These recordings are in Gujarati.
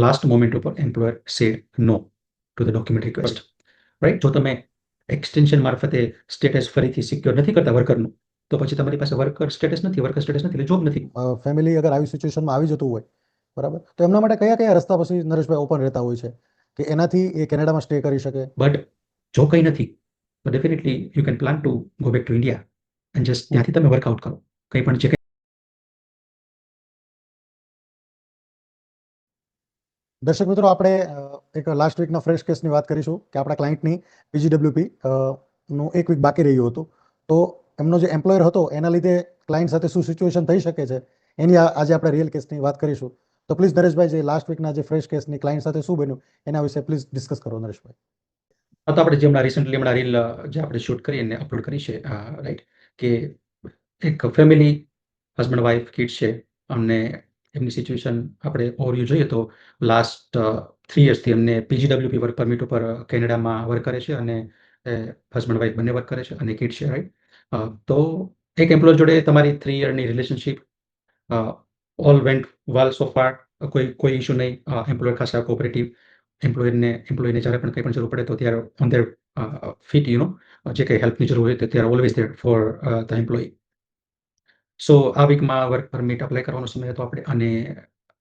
લાસ્ટ મોમેન્ટ ઉપર employer said no to the document request, right? જો તમે એક્સટેન્શન મારફતે સ્ટેટસ ફરીથી સિક્યોર નથી કરતા વર્કરનું, તો પછી તમારી પાસે વર્કર સ્ટેટસ નથી એટલે જોબ નથી. ફેમિલી અગર આવી સિચ્યુએશનમાં આવી જતું હોય, બરાબર, તો એમના માટે કયા કયા રસ્તા પછી નરેશભાઈ ઓપન રહેતા હોય છે કે એનાથી એ કેનેડામાં સ્ટે કરી શકે? બટ જો કંઈ નથી તો definitely you can plan to go back to India and just ત્યાંથી તમે વર્કઆઉટ કરો. કંઈ પણ જે દર્શક મિત્રો, આપણે એક લાસ્ટ વીકના ફ્રેશ કેસની વાત કરીશું કે આપણા ક્લાયન્ટની પીજીડબ્લ્યુપી નું એક વીક બાકી રહ્યું હતું, તો એમનો જે એમ્પ્લોયર હતો એના લીધે ક્લાયન્ટ સાથે શું સિચ્યુએશન થઈ શકે છે એની આજે આપણે રિયલ કેસની વાત કરીશું. તો પ્લીઝ નરેશભાઈ, જે લાસ્ટ વીકના જે ફ્રેશ કેસની ક્લાયન્ટ સાથે શું બન્યું એના વિશે પ્લીઝ ડિસ્કસ કરો નરેશભાઈ. તો આપણે જે રિસેન્ટલી રીલ જે આપણે શૂટ કરી અને અપલોડ કરી છે, રાઈટ, કે એક ફેમિલી હસબન્ડ વાઈફ કિડ્સ છે અને એમની સિચ્યુએશન આપણે ઓવરવ્યૂ જોઈએ તો લાસ્ટ 3 યર્સથી એમને પીજીડબ્લ્યુપી વર્ક પરમિટ ઉપર કેનેડામાં વર્ક કરે છે અને હસબન્ડ વાઈફ બંને વર્ક કરે છે અને કિડ્સ છે, રાઈટ. તો એક એમ્પ્લોયર જોડે તમારી 3 યરની રિલેશનશિપ ઓલ વેન્ટ વેલ સો ફાર, કોઈ ઇશ્યુ નહીં. એમ્પ્લોયર ખાસા કોઓપરેટિવ, એમ્પ્લોયરને જ્યારે પણ કંઈ પણ જરૂર પડે તો ત્યારે ઓન ધેર ફીટ, જે કંઈ હેલ્પની જરૂર હોય તો ત્યારે always there for the employee. So આ વીકમાં વર્ક પરમિટ અપ્લાય કરવાનો સમય હતો આપણે, અને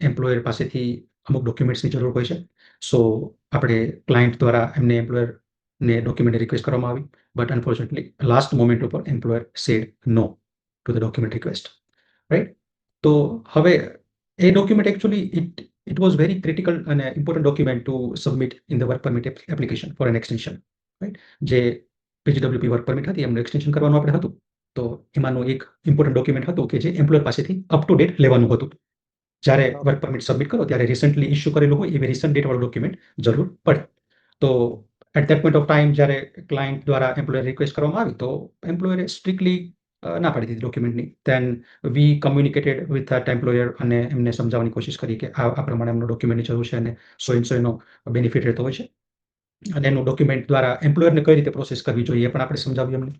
એમ્પ્લોયર પાસેથી અમુક ડોક્યુમેન્ટ્સની જરૂર હોય છે. સો આપણે ક્લાયન્ટ દ્વારા એમને એમ્પ્લોયરને ડોક્યુમેન્ટ રિક્વેસ્ટ કરવામાં આવી, બટ અનફોર્ચ્યુનેટલી લાસ્ટ મોમેન્ટ ઉપર employer said no to the document request, right. તો હવે એ document actually it was very critical અને important document to submit in the work permit application for an extension, right. જે પીજીડબ્લ્યુપી વર્ક પરમિટ હતી એમનું એક્સટેન્શન કરવાનું આપણે હતું, તો એમાંનું એક ઇમ્પોર્ટન્ટ ડોક્યુમેન્ટ હતું કે જે એમ્પ્લોયર પાસેથી અપ ટુ ડેટ લેવાનું હતું. જ્યારે વર્ક પરમિટ સબમિટ કરો ત્યારે રિસન્ટલી ઇસ્યુ કરેલું હોય એવી રિસન્ટ ડેટ વાળું ડોક્યુમેન્ટ જરૂર પડે. તો at that point of time જ્યારે ક્લાયન્ટ દ્વારા એમ્પ્લોયર રિક્વેસ્ટ કરવામાં આવી તો એમ્પ્લોયરે સ્ટ્રિક્ટલી ના પાડી દીધી ડોક્યુમેન્ટની. Then we communicated with that employer અને એમને સમજાવવાની કોશિશ કરી કે આ પ્રમાણે એમનો ડોક્યુમેન્ટની જરૂર છે અને સો એનો બેનિફિટ રહેતો હોય છે, અને એનું ડોક્યુમેન્ટ દ્વારા એમ્પ્લોયરને કઈ રીતે પ્રોસેસ કરવી જોઈએ એ પણ આપણે સમજાવ્યું એમને.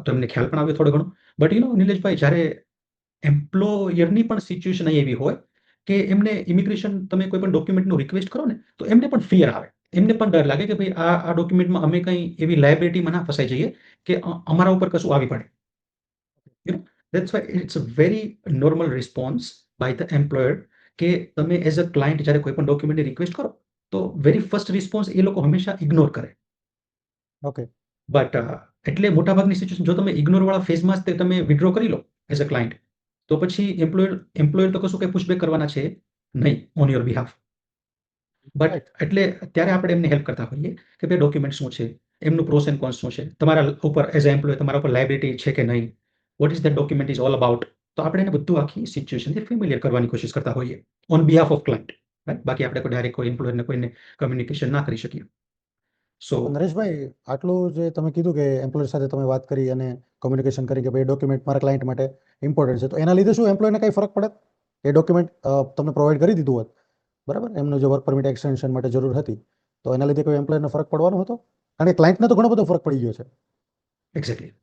તો એમને ખ્યાલ પણ આવ્યો થોડો ઘણો. બટ નિલેશભાઈ, જ્યારે એમ્પ્લોયરની પણ સિચ્યુએશન એવી હોય કે એમને ઇમિગ્રેશન તમે કોઈ પણ ડોક્યુમેન્ટનું રિક્વેસ્ટ કરો ને તો એમને પણ ફિયર આવે, એમને પણ ડર લાગે કે ભાઈ આ ડોક્યુમેન્ટમાં અમે કંઈ એવી લાયબિલિટીમાં ના ફસાઈ જઈએ કે અમારા ઉપર કશું આવી પડે. That's why it's a very normal response by the employer કે તમે એઝ અ ક્લાયન્ટ જ્યારે કોઈ પણ ડોક્યુમેન્ટની રિક્વેસ્ટ કરો તો વેરી ફર્સ્ટ રિસ્પોન્સ એ લોકો હંમેશા ઇગ્નોર કરે. ઓકે. બટ એટલે મોટાભાગની સિચ્યુએશન જો તમે ઇગ્નોર વાળા ફેઝમાં જ તમે વિડ્રો કરી લો એઝ અ ક્લાયન્ટ, તો પછી એમ્પ્લોયર તો કશું કંઈ પુશબેક કરવાના છે નહીં ઓન યોર બિહાફ. બટ એટલે ત્યારે આપણે એમને હેલ્પ કરતા હોઈએ કે ભાઈ ડોક્યુમેન્ટ શું છે, એમનું પ્રોસ એન્ડ કોન્સ શું છે, તમારા ઉપર એઝ અ એમ્પ્લોયર તમારા ઉપર લાયબિલિટી છે કે નહીં, what is the document is all about. તો આપણે એને બધું આખી સિચ્યુએશનથી ફેમિલિયર કરવાની કોશિશ કરતા હોઈએ on behalf of client, right. બાકી આપણે કોઈ ડાયરેક્ટ કોઈ એમ્પ્લોયરને કોઈને કમ્યુનિકેશન ના કરી શકીએ. સો નરેશભાઈ, આટલું જે તમે કીધું કે એમ્પ્લોયર સાથે તમે વાત કરી અને કોમ્યુનિકેશન કરી કે ભાઈ ડોક્યુમેન્ટ મારા ક્લાયન્ટ માટે ઇમ્પોર્ટન્ટ છે, તો એના લીધે શું એમ્પ્લોયરને કંઈ ફરક પડે? એ ડોક્યુમેન્ટ તમને પ્રોવાઈડ કરી દીધું હોત, બરાબર, એમનું જે વર્ક પરમિટ એક્સટેન્શન માટે જરૂર હતી, તો એના લીધે કોઈ એમ્પ્લોયરને ફરક પડવાનો હતો? કારણ કે ક્લાયન્ટને તો ઘણો બધો ફરક પડી ગયો છે. એક્ઝેક્ટલી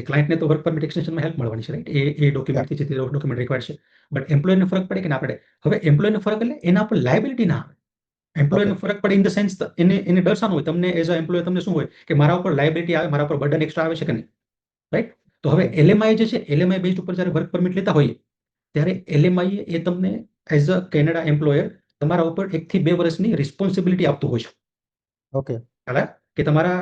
ક્લાયન્ટને તો વર્ક પરમિટ એક્સટેન્શનમાં હેલ્પ મળવાની છે, રાઈટ. એ ડોક્યુમેન્ટથી જે ડોક્યુમેન્ટ રિક્વાયર્ડ છે. બટ એમ્પ્લોયરને ફરક પડે કે ના પડે? હવે એમ્પ્લોયરને ફરક એટલે એના પર લાયબિલિટી ના આવે. એમ્પ્લોયરને ફરક પડે ઇન ધ સેન્સ એને ડર શાનો હોય? તમને એઝ અ એમ્પ્લોયર તમને શું હોય કે મારા ઉપર લાયબિલિટી આવે, મારા ઉપર બર્ડન એક્સ્ટ્રા આવે છે કે નહીં, રાઈટ. તો હવે એલએમઆઈ જે છે, એલએમઆઈ બેઝ ઉપર જ્યારે વર્ક પરમિટ લેતા હોઈએ ત્યારે એલએમઆઈ એ તમને એઝ અ કેનેડા એમ્પ્લોયર તમારા ઉપર 1 થી 2 વર્ષની રિસ્પોન્સિબિલિટી આપતું હોય છે. ઓકે. કે તમારા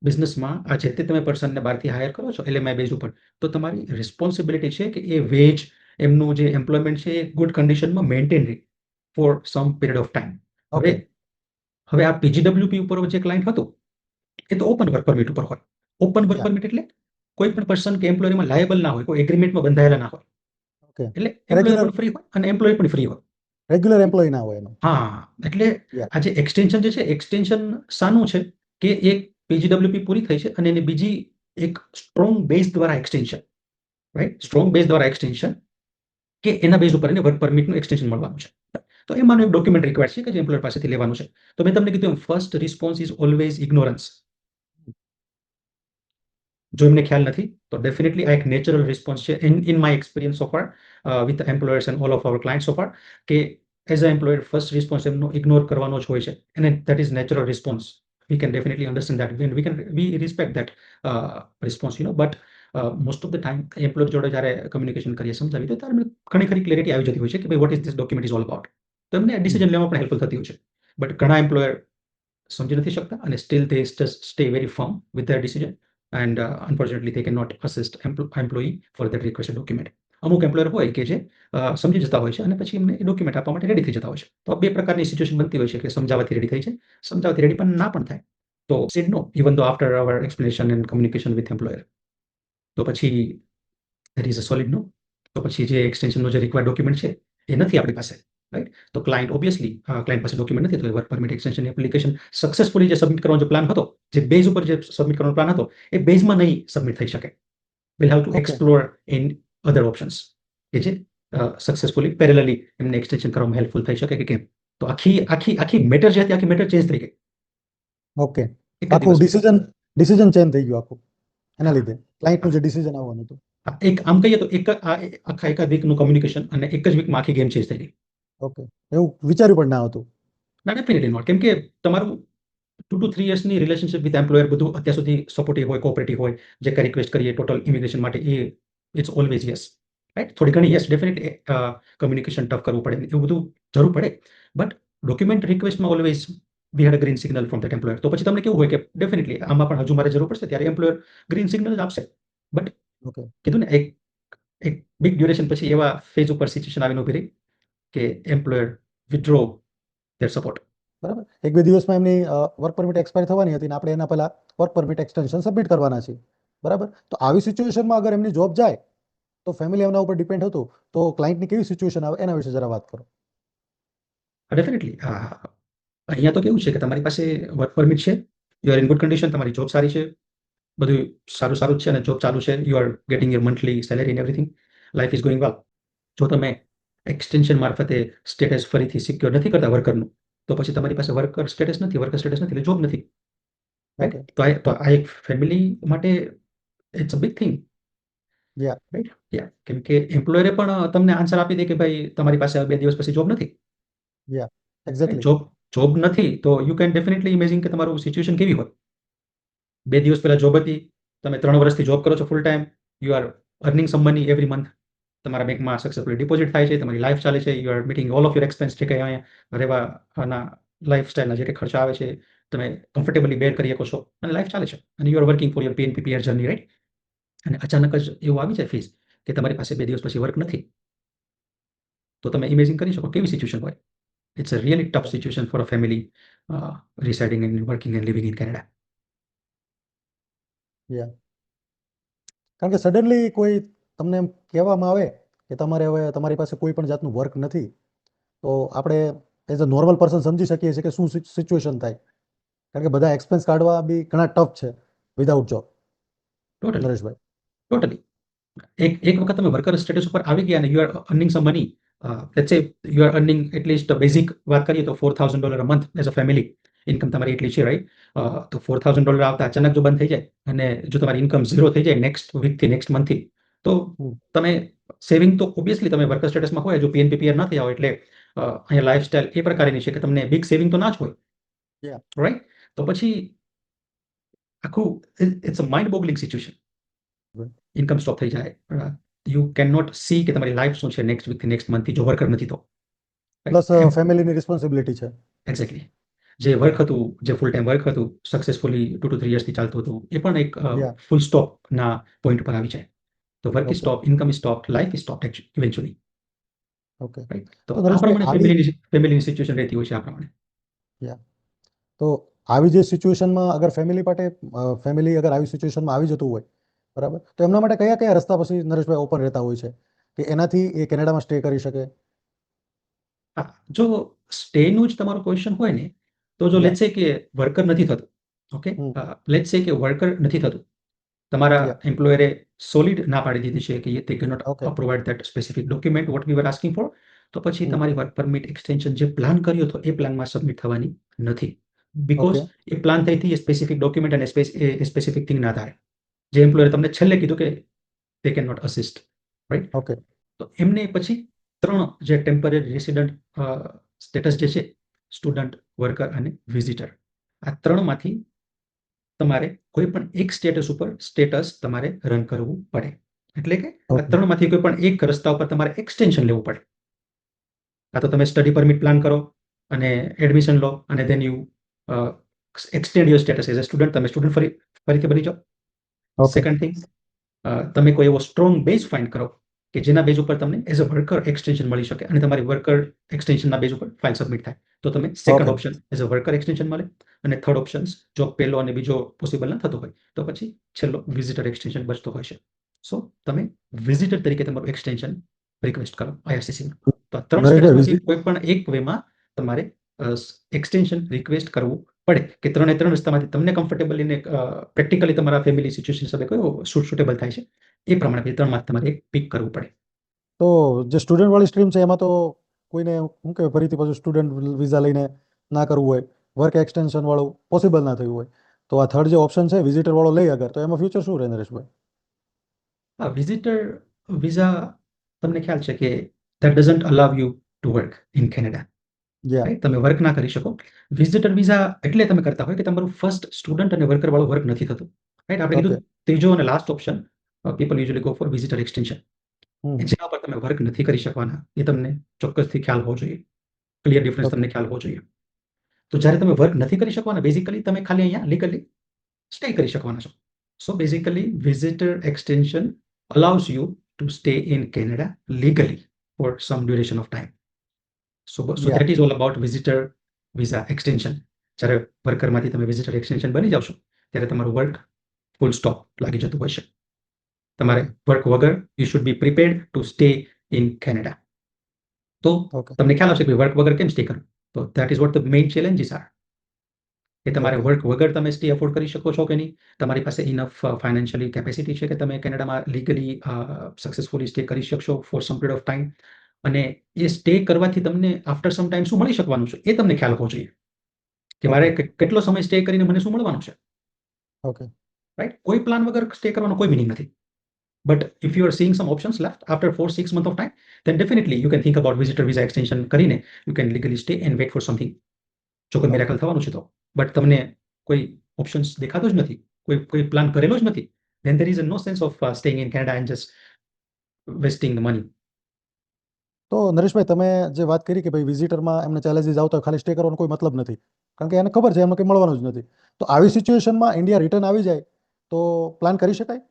બિઝનેસમાં આ જે તે તમે પર્સનને બહારથી હાયર કરો છો એલએમઆઈ બેઝ ઉપર, તો તમારી રિસ્પોન્સિબિલિટી છે કે એ વેજ, એમનું જે એમ્પ્લોયમેન્ટ છે એ ગુડ કન્ડિશનમાં મેન્ટેન રહે for some period of time. હવે આ પીજીડબ્લ્યુપી ઉપર જે ક્લાયન્ટ હતું એ તો ઓપન વર્ક પરમિટ ઉપર હોય. ઓપન વર્ક પરમિટ એટલે કોઈ પણ પર્સન કે એમ્પ્લોયરમાં લાયેબલ ના હોય, કોઈ એગ્રીમેન્ટમાં બંધાયેલા ના હોય. એટલે એમ્પ્લોયર પણ ફ્રી હોય અને એમ્પ્લોયર પણ ફ્રી હોય. રેગ્યુલર એમ્પ્લોય ના હોય એનો. હા, એટલે આ જે એક્સટેન્શન જે છે, એક્સટેન્શન શાનું છે કે એક પીજીડબ્લ્યુપી પૂરી થઈ છે અને એની બીજી એક સ્ટ્રોંગ બેઝ દ્વારા એક્સટેન્શન, રાઈટ. સ્ટ્રોંગ બેઝ દ્વારા એક્સટેન્શન કે એના બેઝ ઉપર એને વર્ક પરમિટનું એક્સટેન્શન મળવાનું છે. તો એમાંનું એક ડોક્યુમેન્ટ રિક્વાયર્ડ છે કે જે એમ્પ્લોયર પાસેથી લેવાનું છે. તો મેં તમને કીધું first response is always ignorance. જો એમને ખ્યાલ નથી તો ડેફિનેટલી આ એક નેચરલ રિસ્પોન્સ છે in my experience so far with employers and all of our client so far, કે as a employer first response એમનો ઇગ્નોર કરવાનો જ હોય છે, અને that is natural response. We can definitely understand that, we respect that response, but most of the time employer જોડે જ્યારે કમ્યુનિકેશન કરીએ, સમજાવીએ, તો ત્યારે એમને ઘણી ખરી ક્લેરિટી આવી જતી હોય છે કે ભાઈ what is this document is all about. તો એમને ડિસિઝન લેવામાં પણ હેલ્પફુલ થતી હોય છે. બટ ઘણા એમ્પ્લોયર સમજી નથી શકતા, અને still they just stay very firm with their decision, and unfortunately they can not assist employee for that requested document. અમુક એમ્પ્લોયર હોય કે જે સમજી જતા હોય છે અને પછી એમને ડોક્યુમેન્ટ આપવા માટે રેડી થઈ જતા હોય છે. તો બે પ્રકારની સિચ્યુએશન બનતી હોય છે કે સમજાવવાથી રેડી થઈ છે, સમજાવવાથી રેડી પણ ના પણ થાય. તો said no even though after our explanation and communication with employer. તો પછી that is a solid no. તો પછી જે એક્સટેન્શનનો જે રિક્વાયર્ડ ડોક્યુમેન્ટ છે એ નથી આપણી પાસે, રાઈટ. તો ક્લાયન્ટ ઓબ્વિયસલી ક્લાયન્ટ પાસે ડોક્યુમેન્ટ નથી, તો work permit extension application successfully જે સબમિટ કરવાનો જે પ્લાન હતો, જે બેઝ ઉપર જે સબમિટ કરવાનો પ્લાન હતો, એ બેઝમાં નહીં સબમિટ થઈ શકે. Will have to okay explore in other options કે જે સક્સેસફુલી પેરેલલી એમને એક્સટેન્શન કરવામાં હેલ્પફુલ થઈ શકે કે કેમ. તો આખી મેટર જે હતી, આખી મેટર ચેન્જ થઈ ગઈ ઓકે એક જ આખું દિવસમાં. ડિસિઝન ચેન્જ થઈ ગયું આખું એના હા, લીધે ક્લાયન્ટનું હા, જે ડિસિઝન આવવાનું હતું. હા. એક આમ કહીએ તો આખા એકાદ વીકનું કમ્યુનિકેશન, અને એક જ વીકમાં આખી ગેમ ચેન્જ થઈ ગઈ. ઓકે એવું વિચાર્યું પણ ના હતું. ના, ડેફિનેટલી નોટ. કેમ કે તમારું 2 to 3 યર્સની રિલેશનશિપ વિથ એમ્પ્લોયર બધું અત્યાર સુધી સપોર્ટિવ હોય, કોઓપરેટિવ હોય. જે કંઈ રિક્વેસ્ટ કરીએ ટોટલ ઇમિગ્રેશન માટે, એ ઇટ્સ ઓલવેઝ યસ, રાઈટ. થોડી ઘણી યસ ડેફિનેટલી કમ્યુનિકેશન ટફ કરવું પડે, એવું બધું જરૂર પડે. બટ ડોક્યુમેન્ટ રિક્વેસ્ટમાં always we had a green signal from that employer. તો પછી તમને કેવું હોય કે ડેફિનેટલી આમાં પણ હજુ મારે જરૂર પડશે, ત્યારે એમ્પ્લોયર ગ્રીન સિગ્નલ જ આપશે. બટ ઓકે કીધું ને, એક બિગ ડ્યુરેશન પછી એવા ફેઝ ઉપર સિચ્યુએશન આવીને ઉભી રહી કે એમ્પ્લોયર વિથડ્રો ધેર સપોર્ટ. બરાબર. એક બે દિવસમાં એમની વર્ક પરમિટ એક્સપાયર થવાની હતી ને આપણે એના પહેલા વર્ક પરમિટ એક્સટેન્શન સબમિટ કરવાના છીએ. બરાબર. તો આવી સિચ્યુએશનમાં અગર એમની જોબ જાય તો ફેમિલી એમના ઉપર ડિપેન્ડ હતું, તો ક્લાયન્ટની કેવી સિચ્યુએશન આવે એના વિશે જરા વાત કરો. ડેફિનેટલી અહીંયા તો કેવું છે કે તમારી પાસે વર્ક પરમિટ છે, you are in good condition, તમારી જોબ સારી છે, બધું સારું સારું જ છે, અને જોબ ચાલુ છે, you are getting your monthly salary and everything, life is going well. જો તમે એક્સટેન્શન મારફતે સ્ટેટસ ફરીથી સિક્યોર નથી કરતા વર્કરનું, તો પછી તમારી પાસે વર્કર સ્ટેટસ નથી, એટલે જોબ નથી, ઓકે રાઈટ. તો આ એક ફેમિલી માટે it's a big thing, ya right. Ya, કેમ કે એમ્પ્લોયરે પણ તમને આન્સર આપી દે કે ભાઈ તમારી પાસે 2 દિવસ પછી જોબ નથી. યા એક્ઝેક્ટલી. જોબ નથી તો યુ કેન ડેફિનેટલી ઇમેજિન કે તમારું સિચ્યુએશન કેવી હોય. 2 દિવસ પહેલા જોબ હતી, તમે 3 વર્ષથી જોબ કરો છો full time, you are earning some money every month, તમારા બેંકમાં સક્સેસફુલી ડિપોઝિટ થાય છે, તમારી લાઈફ ચાલે છે, you R meeting all of your expense, જે કંઈ અહીંયા રહેવાના લાઈફસ્ટાઈલના જે કંઈ ખર્ચા આવે છે, તમે કમ્ફર્ટેબલી બેર કરી શકો છો, અને લાઈફ ચાલે છે, અને you are working for your PNP PR journey, right. અને અચાનક જ એવું આવી જાય ફેઝ કે તમારી પાસે 2 દિવસ પછી વર્ક નથી, તો તમે ઇમેજિન કરી શકો કેવી સિચ્યુએશન હોય. It's a really tough situation for a family residing and working and living in Canada. યા કારણ કે સડનલી કોઈ તમને એમ કહેવામાં આવે કે તમારે હવે તમારી પાસે કોઈ પણ જાતનું વર્ક નથી, તો આપણે એઝ અ નોર્મલ પર્સન સમજી શકીએ છીએ કે શું સિચ્યુએશન થાય. કારણ કે બધા એક્સપેન્સ કાઢવા બી ઘણા ટફ છે without job. Totally, Nareshbhai. Totally. એક વખત તમે વર્કર સ્ટેટસ ઉપર આવી ગયા અને you R earning some money, let's સે you are earning at least basic વાત કરીએ તો $4,000 a month as a family income તમારી એટલી છે, રાઈટ. તો $4,000 આવતા અચાનક જો બંધ થઈ જાય, અને જો તમારી ઇન્કમ ઝીરો થઈ જાય નેક્સ્ટ વીકથી, નેક્સ્ટ મંથથી, તો તમે સેવિંગ તો ઓબ્વિયસલી તમે વર્કર સ્ટેટસમાં હોય, જો પીએનપીપીઆર ના થયા હોય, એટલે અહીંયા લાઈફસ્ટાઈલ એ પ્રકારની છે કે તમને બિગ સેવિંગ તો ના જ હોય, Yeah. રાઈટ. તો પછી આખું it's a mind boggling situation. Right. Income stop થઈ જાય, યુ કેન નોટ સી કે તમારી લાઈફ શું છે નેક્સ્ટ વીકથી નેક્સ્ટ મંથથી, જો વર્કર નથી તો. પ્લસ ફેમિલીની રિસ્પોન્સિબિલિટી છે. એક્ઝેક્ટલી. જે વર્ક હતું, જે ફૂલ ટાઈમ વર્ક હતું, સક્સેસફુલી 2 to 3 યર્સથી ચાલતું હતું, એ પણ એક Yeah. ફૂલ સ્ટોપના પોઈન્ટ પર આવી જાય. તો work is Okay. Stop, income is stop, life is stop eventually, okay. Right. તો તો આ નરેશભાઈ પ્રમાણે આવી ફેમિલીની સિચ્યુએશન રહેતી હોય છે આ પ્રમાણે. યા તો આવી જે સિચ્યુએશનમાં અગર ફેમિલી અગર આવી સિચ્યુએશનમાં આવી જતું હોય, બરાબર, તો એમના માટે કયા કયા રસ્તા પછી નરેશભાઈ ઓપન રહેતા હોય છે કે એનાથી એ કેનેડામાં સ્ટે કરી શકે? હા, જો સ્ટેનું જ તમારો ક્વેશ્ચન હોય ને, તો જો યા લેટ્સ સે કે વર્કર નથી થતું, ઓકે, લેટ્સ સે કે વર્કર નથી થતું, તમારા યા એમ્પ્લોયરે સોલિડ ના પાડી દીધી છે કે they cannot okay. provide that specific document what we were asking for, તો પછી તમારી વર્ક પરમિટ એક્સટેન્શન જે પ્લાન કર્યો હતો એ પ્લાનમાં સબમિટ થવાની નથી, બીકોઝ ઓકે. એ પ્લાન થઈ હતી એ સ્પેસિફિક ડોક્યુમેન્ટ અને સ્પેસિફિક થિંગના આધારે, જે એમ્પ્લોયરે તમને છેલ્લે કીધું કે they cannot assist, right. Okay. તો એમને પછી 3 જે ટેમ્પરરી રેસિડન્ટ સ્ટેટસ જે છે સ્ટુડન્ટ, વર્કર અને વિઝિટર, આ ત્રણમાંથી તમારે કોઈ પણ એક સ્ટેટસ ઉપર સ્ટેટસ તમારે રન કરવું પડે. એટલે કે આ ઓકે ત્રણમાંથી કોઈ પણ એક રસ્તા ઉપર તમારે એક્સટેન્શન લેવું પડે. કાં તો તમે સ્ટડી પરમિટ પ્લાન કરો અને એડમિશન લો અને then you extend your status as a student, તમે સ્ટુડન્ટ ફરીથી બની જાઓ. ઓકે સેકન્ડ થિંગ, તમે કોઈ એવો સ્ટ્રોંગ બેઝ ફાઇન્ડ કરો કે જેના બેઝ ઉપર તમને એઝ અ વર્કર એક્સટેન્શન મળી શકે અને તમારી વર્કર એક્સટેન્શનના બેઝ ઉપર ફાઇલ સબમિટ થાય, તો તમે second okay option as a worker extension મળે. અને થર્ડ ઓપ્શન, જો પહેલો અને બીજો પોસિબલ ન થતો હોય તો પછી છેલ્લો વિઝિટર એક્સટેન્શન બચતો હોય છે. સો તમે વિઝિટર તરીકે તમારું એક્સટેન્શન રિક્વેસ્ટ કરો IRCC-માં. તો આ ત્રણ નરેશભાઈ સ્ટેટસમાંથી કોઈ પણ એક વેમાં તમારે એક્સટેન્શન રિક્વેસ્ટ કરવું પડે કે ત્રણ રસ્તામાંથી તમને કમ્ફર્ટેબલી ને પ્રેક્ટિકલી તમારા ફેમિલી સિચ્યુએશન સાથે કયો સુટેબલ થાય છે એ પ્રમાણે ત્રણમાંથી તમારે એક પિક કરવું પડે. તો જે સ્ટુડન્ટ વાળી સ્ટ્રીમ છે એમાં તો કોઈને શું કહેવાય ફરીથી પાછું સ્ટુડન્ટ વિઝા લઈને ના કરવું હોય, વર્ક એક્સટેન્શન વાળું પોસિબલ ના થયું હોય, તો આ થર્ડ જે ઓપ્શન છે વિઝિટર વાળો લઈ અગર, તો એમાં ફ્યુચર શું રહે નરેશભાઈ? હા, વિઝિટર વિઝા તમને ખ્યાલ છે કે that doesn't allow you to work in Canada. Yeah right, તમે વર્ક ના કરી શકો. વિઝિટર વિઝા એટલે તમે કરતા હોય કે તમારું ફર્સ્ટ સ્ટુડન્ટ અને વર્કર વાળું વર્ક નથી થતું. રાઈટ, આપણે ઓકે કીધું ત્રીજો અને last option people usually go for visitor extension. Hmm જેના પર તમે વર્ક નથી કરી શકવાના એ તમને ચોક્કસથી ખ્યાલ હોવો જોઈએ, ક્લિયર ડિફરન્સ ઓકે તમને ખ્યાલ હોવો જોઈએ. તો જ્યારે તમે વર્ક નથી કરી શકવાના, બેઝિકલી તમે ખાલી અહીંયા લીગલી સ્ટે કરી શકવાના છો. So basically visitor extension allows you to stay in Canada legally for some duration of time. So yeah that is all about visitor visa extension. જ્યારે વર્કરમાંથી તમે વિઝિટર એક્સટેન્શન બની જાવ છો ત્યારે તમારું વર્ક ફૂલ સ્ટોપ લાગી જતું હોય છે. તમારે ઓકે વર્ક વગર you should be prepared to stay in Canada. તો ઓકે તમને ખ્યાલ આવશે કે વર્ક વગર કેમ સ્ટે કરવું. તો that is what the main challenges are, કે તમારે ઓકે વર્ક વગર તમે સ્ટે અફોર્ડ કરી શકો છો કે નહીં, તમારી પાસે ઇનફ ફાઇનાન્શિયલી કેપેસિટી છે કે તમે કેનેડામાં લીગલી સક્સેસફુલી સ્ટે કરી શકશો for some period of time, અને એ સ્ટે કરવાથી તમને આફ્ટર સમ ટાઈમ શું મળી શકવાનું છે એ તમને ખ્યાલ હોવો જોઈએ કે મારે ઓકે કેટલો સમય સ્ટે કરીને મને શું મળવાનું છે. ઓકે રાઈટ, કોઈ પ્લાન વગર સ્ટે કરવાનો કોઈ મિનિંગ નથી. But if you are seeing some options left after 4-6 months of time, then definitely you can think about visitor visa extension કરીને you can legally stay and wait for something. જો કોઈ ઓકે મિરેકલ થવાનું છે તો. બટ તમને કોઈ ઓપ્શન્સ દેખાતો જ નથી, કોઈ પ્લાન કરેલો જ નથી, then there is no sense of staying in Canada and just wasting the money. તો નરેશભાઈ તમે જે વાત કરી કે ભાઈ વિઝિટરમાં એમને ચેલેન્જીસ આવતા ખાલી સ્ટે કરવાનો કોઈ મતલબ નથી, કારણ કે એને ખબર છે એમને કંઈ મળવાનું જ નથી, તો આવી સિચ્યુએશનમાં ઇન્ડિયા રિટર્ન આવી જાય તો પ્લાન કરી શકાય?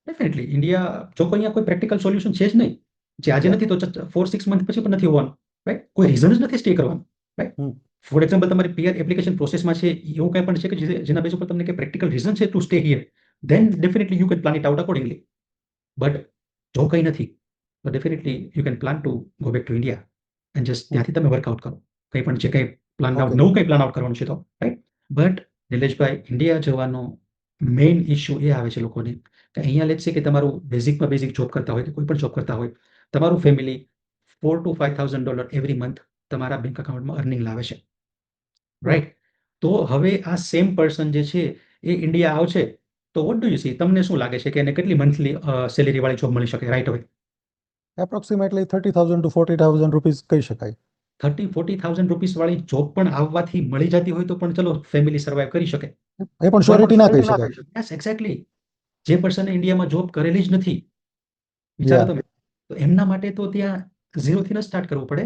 ડેફિનેટલી ઇન્ડિયા, જો કોઈ અહીંયા કોઈ પ્રેક્ટિકલ સોલ્યુશન છે જ નહીં, જે આજે યા નથી તો 4-6 મંથ પછી પણ નથી હોવાનું. રાઈટ, કોઈ રીઝન જ નથી સ્ટે કરવાનું. રાઈટ, હમ ફોર એક્ઝામ્પલ તમારી પીઆર એપ્લિકેશન પ્રોસેસમાં છે એવું કંઈ પણ છે કે જેના બેઝ ઉપર તમને કે પ્રેક્ટિકલ રીઝન છે to stay here, then definitely you can plan it out accordingly. But જો કંઈ નથી તો definitely you can plan to go back to India and just hmm ત્યાંથી તમે વર્કઆઉટ કરો કંઈ પણ છે, કંઈ પ્લાન આઉટ ઓકે નવું કંઈ પ્લાન આઉટ કરવાનું છે તો. રાઈટ, બટ નિલેશભાઈ, ઇન્ડિયા જવાનો મેઇન ઇશ્યુ એ આવે છે લોકોને કે અહીંયા લેટ છે કે તમારું બેઝિકમાં બેઝિક જોબ કરતા હોય કે કોઈ પણ જોબ કરતા હોય, તમારું ફેમિલી $4,000 to $5,000 એવરી મંથ તમારા બેંક અકાઉન્ટમાં અર્નિંગ લાવે છે. રાઈટ, તો હવે આ સેમ પર્સન જે છે એ ઇન્ડિયા આવશે તો વોટ ડુ યુ સી, તમને શું લાગે છે કે એને કેટલી મંથલી સેલેરી વાળી જોબ મળી શકે રાઈટ હવે? એપ્રોક્સિમેટલી 30,000 to 40,000 રૂપીઝ કહી શકાય. 30-40,000 રૂપીસ વાળી જોબ પણ આવવાથી મળી જતી હોય તો પણ ચલો ફેમિલી સર્વાઈવ કરી શકે. એ પણ શ્યોરિટી ના કહી શકાય. Yes, exactly. જે પર્સને ઇન્ડિયામાં જોબ કરેલી જ નથી, વિચારો યા તમે, તો એમના માટે તો ત્યાં ઝીરોથી ન સ્ટાર્ટ કરવું પડે.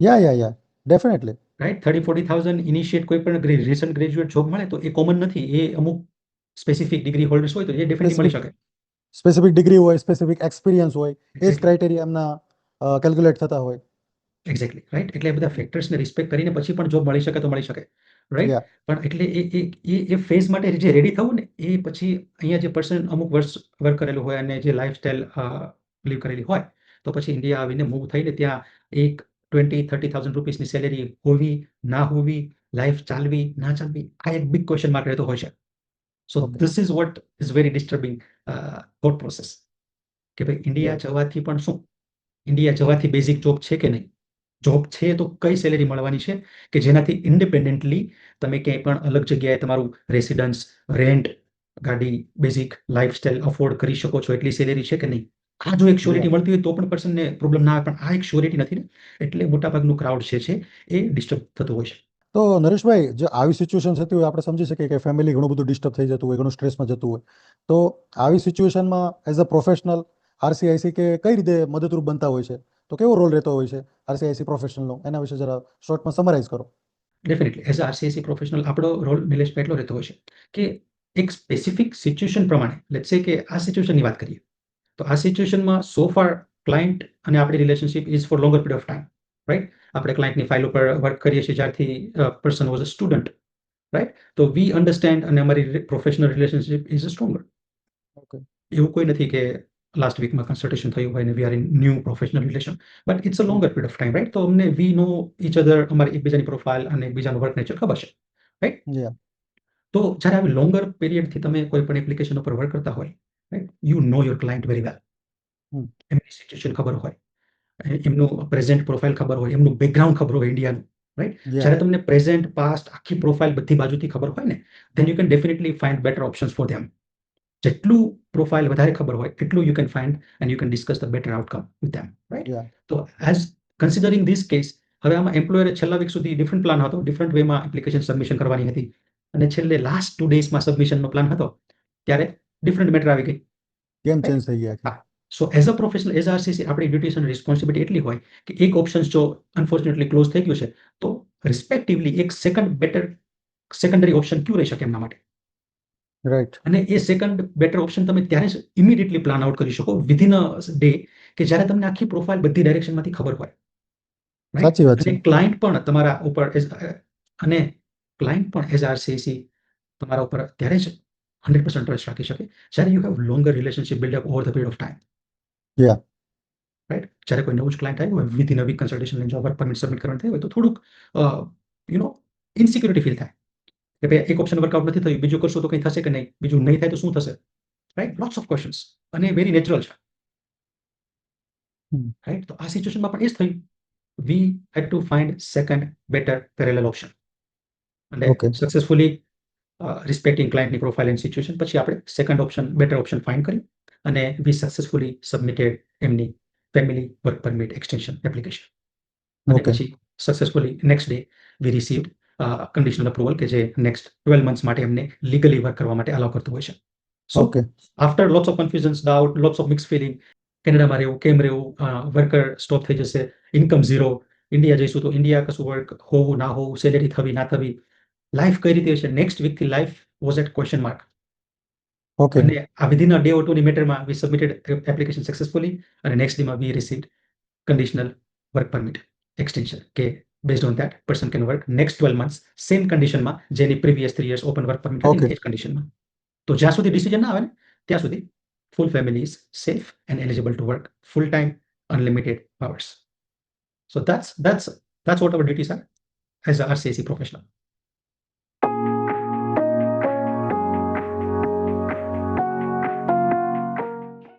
યા ડેફિનેટલી. રાઈટ, 30-40,000 ઇનિશિયેટ કોઈ પણ રિસન્ટ ગ્રેજ્યુએટ જોબ મળે તો એ કોમન નથી, એ અમુક સ્પેસિફિક ડિગ્રી હોલ્ડર્સ હોય તો એ ડેફિનેટલી મળી શકે. સ્પેસિફિક ડિગ્રી હોય, સ્પેસિફિક એક્સપિરિયન્સ હોય, એ જ એક્ઝેક્ટલી, ક્રાઇટેરિયા એમના કેલ્ક્યુલેટ થતા હોય. એક્ઝેક્ટલી. રાઈટ, એટલે એ બધા ફેક્ટર્સને રિસ્પેક્ટ કરીને પછી પણ જોબ મળી શકે તો મળી શકે. રાઈટ, યા પણ એટલે એ ફેઝ માટે જે રેડી થવું ને, એ પછી અહીંયા જે પર્સન અમુક વર્ષ વર્ક કરેલું હોય અને જે લાઈફસ્ટાઈલ લીવ કરેલી હોય, તો પછી ઇન્ડિયા આવીને મૂવ થઈને ત્યાં એક 20-30,000 રૂપીસની સેલેરી હોવી ના હોવી, લાઈફ ચાલવી ના ચાલવી, આ એક બિગ ક્વેશ્ચન માર્ક રહેતો હોય છે. So okay this is what is very disturbing thought process, કે ભાઈ ઇન્ડિયા યા જવાથી પણ શું, ઇન્ડિયા જવાથી બેઝિક જોબ છે કે નહીં, જોબ છે તો કઈ સેલેરી મળવાની છે કે જેનાથી ઇન્ડિપેન્ડન્ટલી તમે ક્યાંય પણ અલગ જગ્યાએ તમારું રેસિડન્સ, રેન્ટ, ગાડી, બેઝિક લાઈફસ્ટાઈલ અફોર્ડ કરી શકો છો એટલી સેલેરી છે કે નહીં. આ જો એક શ્યોરિટી મળતી હોય તો પણ પર્સનને પ્રોબ્લેમ ના આવે, પણ આ એક શ્યોરિટી નથી ને, એટલે મોટાભાગનું ક્રાઉડ છે એ ડિસ્ટર્બ થતું હોય છે. તો નરેશભાઈ, જે આવી સિચ્યુએશન થતી હોય, આપણે સમજી શકીએ કે ફેમિલી ઘણું બધું ડિસ્ટર્બ થઈ જતું હોય, ઘણું સ્ટ્રેસમાં જતું હોય, તો આવી સિચ્યુએશનમાં એઝ અ પ્રોફેશનલ આરસીઆઈસી કે કઈ રીતે મદદરૂપ બનતા હોય છે, તો કેવો રોલ રહેતો હોય છે આરસીઆઈસી પ્રોફેશનલનો, એના વિશે જરા શોર્ટમાં સમરાઇઝ કરો. ડેફિનેટલી એઝ અ આરસીઆઈસી પ્રોફેશનલ આપણો રોલ નિલેશભાઈ એટલો રહેતો હોય છે કે એક સ્પેસિફિક સિચ્યુએશન પ્રમાણે, લેટ્સ સે કે આ સિચ્યુએશનની વાત કરીએ તો આ સિચ્યુએશનમાં સો ફાર ક્લાયન્ટ અને આપણી relationship is four longer period of time, right. આપણે ક્લાયન્ટની ફાઇલ ઉપર વર્ક કરીએ છીએ જ્યારથી person was a student, right. તો વી અન્ડરસ્ટેન્ડ અને અમારી professional relationship is stronger. Okay. એવું કોઈ નથી કે લાસ્ટ વીકમાં કન્સલ્ટેશન થયું હોય ને we are in new professional relation, but it's a longer period of time, right. તો અમને વી નો ઈચ અધર, અમારી એકબીજાની પ્રોફાઇલ અને એકબીજાનું વર્ક નેચર ખબર છે, રાઈટ. યા. તો જ્યારે આવી લોંગર પીરિયડથી તમે કોઈ પણ એપ્લિકેશન ઉપર વર્ક કરતા હોય, right, you know your client very well. એમની સિચ્યુએશન ખબર હોય, એમનું પ્રેઝન્ટ પ્રોફાઇલ ખબર હોય, એમનું બેકગ્રાઉન્ડ ખબર હોય ઇન્ડિયાનું, રાઈટ. જ્યારે તમને પ્રેઝન્ટ પાસ્ટ આખી પ્રોફાઇલ બધી બાજુથી ખબર હોય ને, then you can definitely find better options for them. જેટલું પ્રોફાઇલ વધારે ખબર હોય એટલું you can find and you can discuss the better outcome with them, right. Ya. તો એઝ કન્સિડરિંગ ધીસ કેસ, હવે આમાં એમ્પ્લોયરે છેલ્લા વીક સુધી ડિફરન્ટ પ્લાન હતો, ડિફરન્ટ વેમાં એપ્લિકેશન સબમિશન કરવાની હતી, અને છેલ્લે લાસ્ટ 2 ડેઝમાં સબમિશનનો પ્લાન હતો, ત્યારે ડિફરન્ટ મેટર આવી ગઈ. ગેમ ચેન્જ થઈ ગયા. હા. સો as a professional, as RCC, આપણી ડ્યુટીઝ અને રિસ્પોન્સિબિલિટી એટલી હોય કે એક ઓપ્શન જો અનફોર્ચ્યુનેટલી ક્લોઝ થઈ ગયું છે, તો રિસ્પેક્ટિવલી એક સેકન્ડ બેટર સેકન્ડરી ઓપ્શન ક્યું રહી શકે એમના માટે. રાઈટ. અને એ સેકન્ડ બેટર ઓપ્શન તમે ત્યારે જ ઇમિડિયેટલી પ્લાન આઉટ કરી શકો વિધિન અ ડે, કે જ્યારે તમને આખી પ્રોફાઇલ બધી ડાયરેક્શનમાંથી ખબર હોય, રાઈટ. સાચી વાત છે. અને ક્લાયન્ટ પણ તમારા ઉપર અને ક્લાયન્ટ પણ એઝ આરસીસી તમારા ઉપર ત્યારે જ 100% ટ્રસ્ટ રાખી શકે જ્યારે you have longer relationship build up over the period of time, yeah. Right. જ્યારે કોઈ નવું જ ક્લાયન્ટ આવ્યું હોય, વિધિન અ વીક કન્સલ્ટેશન લઈને જો વર્ક પરમિટ સબમિટ કરવાનું થયું હોય, તો થોડુંક ઇનસિક્યુરિટી ફીલ થાય કે ભાઈ એક ઓપ્શન વર્કઆઉટ નથી થયું, બીજું કરશું તો કંઈ થશે કે નહીં, બીજું નહીં થાય તો શું થશે, રાઈટ. લોટ્સ ઓફ ક્વેશ્ચન્સ, અને વેરી નેચરલ છે, રાઈટ. તો આ સિચ્યુએશનમાં પણ એ જ થયું, we had to find second better parallel option, અને ઓકે. સક્સેસફુલી રિસ્પેક્ટિંગ ક્લાયન્ટની પ્રોફાઇલ એન્ડ સિચ્યુએશન, પછી આપણે second option better option find કર્યું અને વી સક્સેસફુલી સબમિટેડ એમની family work permit extension application. અને ઓકે. પછી successfully next day we received conditional approval, કે જે નેક્સ્ટ 12 મંથ્સ માટે એમને લીગલી વર્ક કરવા માટે અલાઉ કરતું હોય છે. So okay. After lots of confusions, doubt, lots of mix feeling, કેનેડામાં રહેવું કેમ રહેવું, વર્કર સ્ટોપ થઈ જશે, ઇન્કમ ઝીરો, ઇન્ડિયા જઈશું તો ઇન્ડિયા કશું વર્ક હોવું ના હોવું, સેલેરી થવી ના થવી, લાઈફ કઈ રીતે હશે, નેક્સ્ટ વીકથી life was at question mark. Okay. અને આ વિધિન અ ડે ઓર ટુની મેટરમાં વી સબમિટેડ એપ્લિકેશન સક્સેસફુલી, અને નેક્સ્ટ ડેમાં we received conditional work permit extension, કે based on that person can work next 12 months same condition માં, જેની previous 3 years open work permit હતી Okay. ને એ જ કન્ડિશનમાં. તો જ્યાં સુધી ડિસિઝન ના આવે ને ત્યાં સુધી full family is safe and eligible to work full time unlimited hours. So that's what our duties are as a RCAC professional.